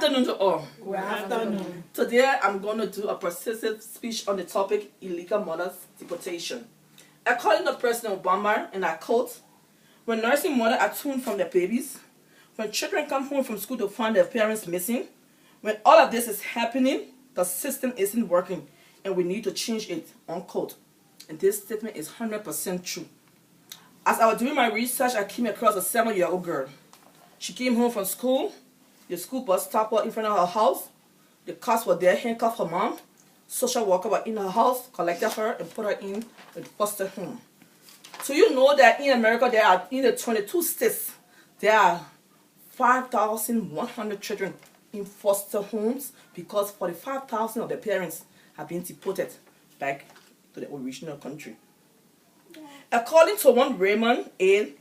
afternoon to all. Good afternoon. Today I'm going to do a persuasive speech on the topic illegal mothers deportation. According to President Obama, and I quote, when nursing mothers are torn from their babies, when children come home from school to find their parents missing, when all of this is happening, the system isn't working and we need to change it, unquote. And this statement is 100% true. As I was doing my research, I came across a 7-year-old girl. She came home from school. The school bus stopped her in front of her house. The cops were there, handcuffed her mom. Social worker were in her house, collected her, and put her in the foster home. So you know that in America, there are in the 22 states, there are 5,100 children in foster homes because 45,000 of their parents have been deported back to the original country. According to one Raymond A.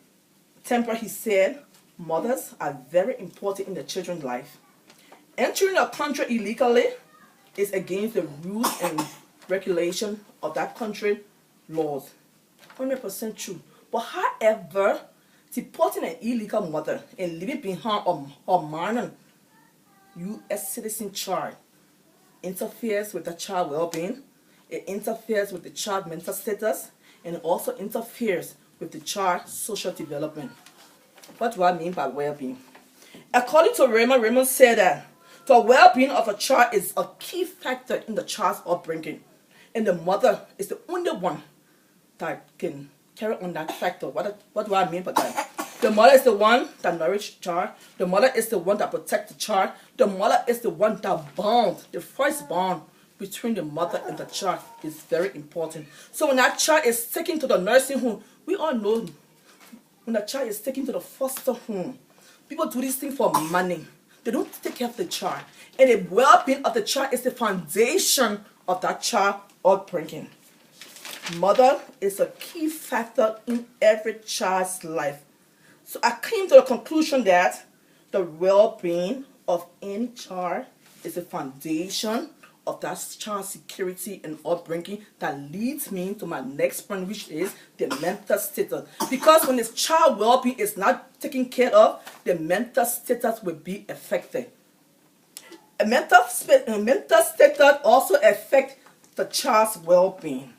Temper, he said, mothers are very important in the children's life. Entering a country illegally is against the rules and regulation of that country laws. 100% true. But however, deporting an illegal mother and leaving behind a minor U.S. citizen child interferes with the child's well-being, it interferes with the child's mental status, and it also interferes with the child's social development. What do I mean by well-being? According to Raymond said that the well-being of a child is a key factor in the child's upbringing, and the mother is the only one that can carry on that factor. What do I mean by that? The mother is the one that nourishes the child. The mother is the one that protects the child. The mother is the one that bonds. The first bond between the mother and the child is very important. So when that child is taken to the nursing home, we all know when the child is taken to the foster home, people do this thing for money. They don't take care of the child. And the well-being of the child is the foundation of that child upbringing. Mother is a key factor in every child's life. So I came to the conclusion that the well-being of any child is the foundation of that child's security and upbringing that leads me to my next point, which is the mental status. Because when this child well-being is not taken care of, the mental status will be affected. A mental status also affects the child's well-being.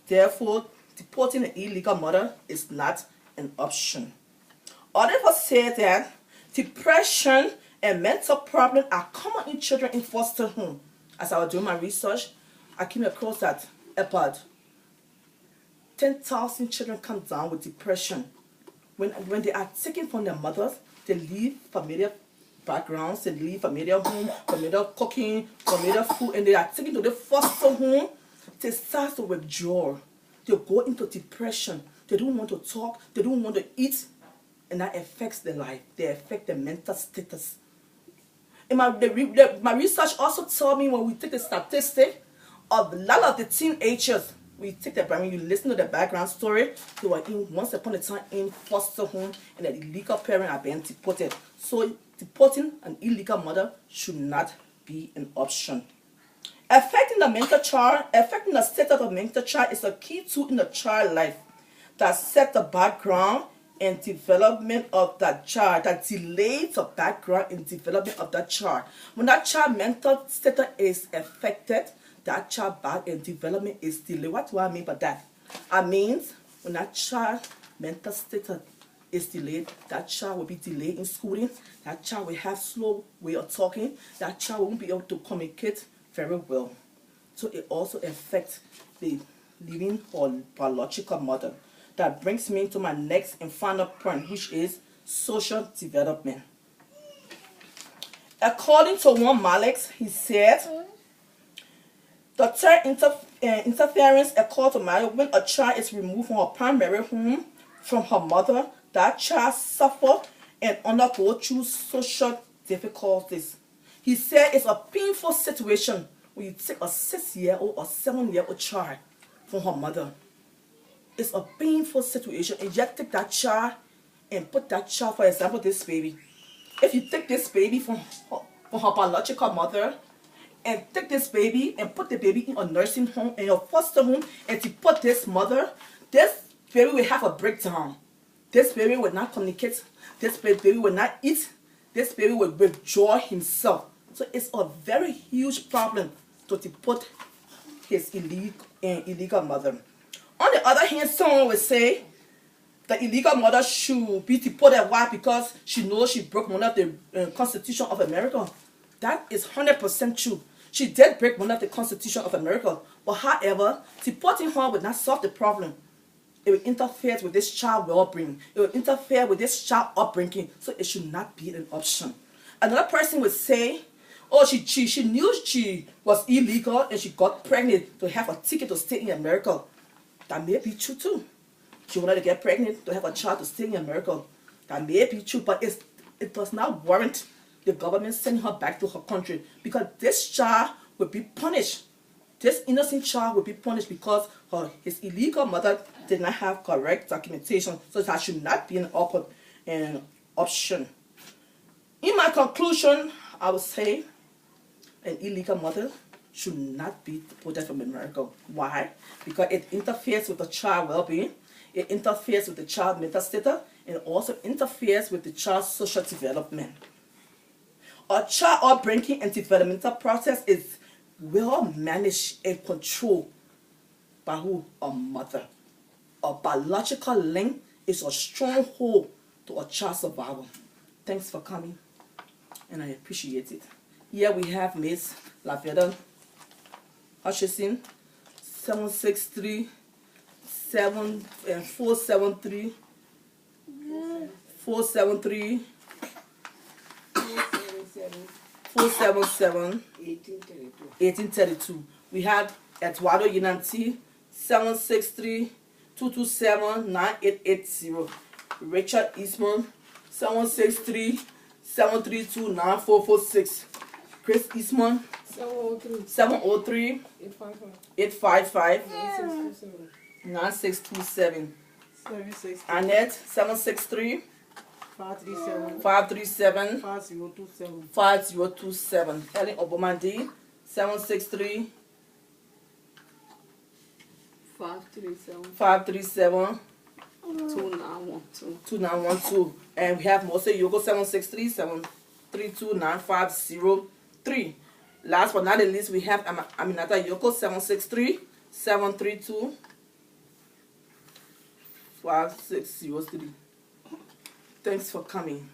Therefore, deporting an illegal mother is not an option. Others say that depression and mental problems are common in children in foster homes. As I was doing my research, I came across that about 10,000 children come down with depression. When they are taken from their mothers, they leave familiar backgrounds, they leave familiar home, familiar cooking, familiar food, and they are taken to the foster home. They start to withdraw. They go into depression. They don't want to talk. They don't want to eat. And that affects their life. They affect their mental status. And my research also told me when we take the statistic of a lot of the teenagers, when you listen to the background story, they were once upon a time in foster home and the illegal parents are being deported. So deporting an illegal mother should not be an option. Affecting the mental child, affecting the status of the mental child is a key tool in the child life that sets the background and development of that child, that delays the background and development of that child. When that child mental status is affected, that child back and development is delayed. What do I mean by that? I mean, when that child mental status is delayed, that child will be delayed in schooling, that child will have slow way of talking, that child won't be able to communicate very well. So it also affects the living or biological mother. That brings me to my next and final point, which is social development. According to one Malik, he said, the third interference occurs to marriage when a child is removed from her primary home, from her mother. That child suffers and undergo through social difficulties. He said it's a painful situation when you take a 6-year-old or 7-year-old child from her mother. It's a painful situation, and you take that child and put that child, for example, this baby. If you take this baby from her biological mother and take this baby and put the baby in a nursing home, in a foster home, and you put this mother, this baby will have a breakdown. This baby will not communicate. This baby will not eat. This baby will withdraw himself So it's a very huge problem to deport his illegal mother. On the other hand, someone will say the illegal mother should be deported. Why? Because she knows she broke one of the Constitution of America. That is 100% true. She did break one of the Constitution of America. But however, deporting her would not solve the problem. It will interfere with this child well-being. It will interfere with this child upbringing. So it should not be an option. Another person would say, oh, she knew she was illegal and she got pregnant to have a ticket to stay in America. That may be true too. She wanted to get pregnant to have a child to stay in America. That may be true, but it does not warrant the government sending her back to her country, because this child will be punished. This innocent child will be punished because his illegal mother did not have correct documentation. So that should not be an option. In my conclusion, I would say an illegal mother should not be deported from America. Why? Because it interferes with the child's well-being, it interferes with the child's mental status, and also interferes with the child's social development. A child upbringing and developmental process is well managed and controlled by who? A mother. A biological link is a stronghold to a child's survival. Thanks for coming, and I appreciate it. Here we have Miss Lavetta Hutchison, 763 473 473 477 1832. We have Eduardo Yananti, 763 227 9880. Richard Eastman, 763 732 9446. Chris Eastman, 703 855 9627. Annette, 763 537 5027. Helen Obamandi, 763 537 2912. And we have Mose Yoko, 763 732 9503. Last but not the least, we have Aminata Yoko, 763 732 5603. Thanks for coming.